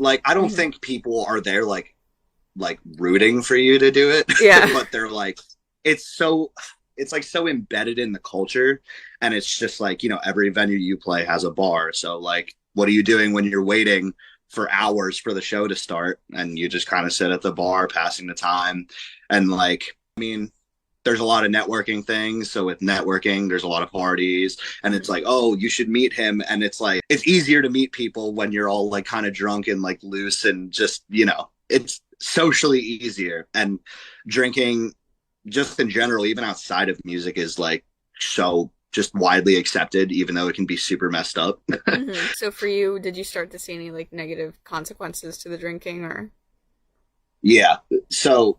Like, I don't think people are there like rooting for you to do it. Yeah. But they're like, it's so it's like so embedded in the culture. And it's just like, every venue you play has a bar. So like, what are you doing when you're waiting for hours for the show to start? And you just kind of sit at the bar passing the time. And like, I mean, there's a lot of networking things. So with networking, there's a lot of parties, and it's like, oh, you should meet him. And it's like, it's easier to meet people when you're all like kind of drunk and like loose and just, it's socially easier. And drinking just in general, even outside of music, is like so just widely accepted, even though it can be super messed up. So for you, did you start to see any like negative consequences to the drinking or? Yeah. So,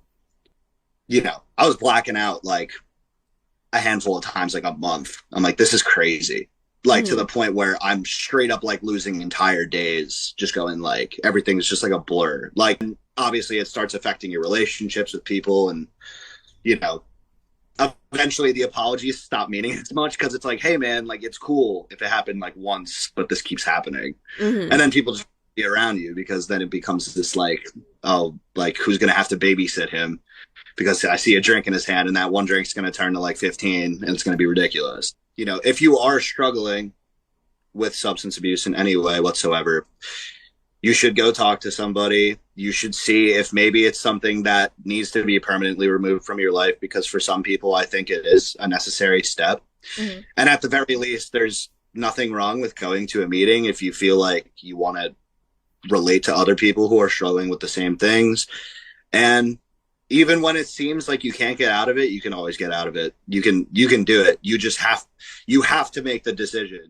I was blacking out like a handful of times, like a month. I'm like, this is crazy. Like to the point where I'm straight up like losing entire days, just going like everything's just like a blur. Like obviously it starts affecting your relationships with people, and you know, eventually the apologies stop meaning as much because it's like, hey man, like it's cool if it happened like once, but this keeps happening. Mm-hmm. And then people just be around you because then it becomes this like, oh, like who's gonna have to babysit him? Because I see a drink in his hand and that one drink's gonna turn to like 15 and it's gonna be ridiculous. If you are struggling with substance abuse in any way whatsoever, you should go talk to somebody. You should see if maybe it's something that needs to be permanently removed from your life, because for some people, I think it is a necessary step. Mm-hmm. And at the very least, there's nothing wrong with going to a meeting if you feel like you want to relate to other people who are struggling with the same things. And even when it seems like you can't get out of it, you can always get out of it. You can do it. You have to make the decision.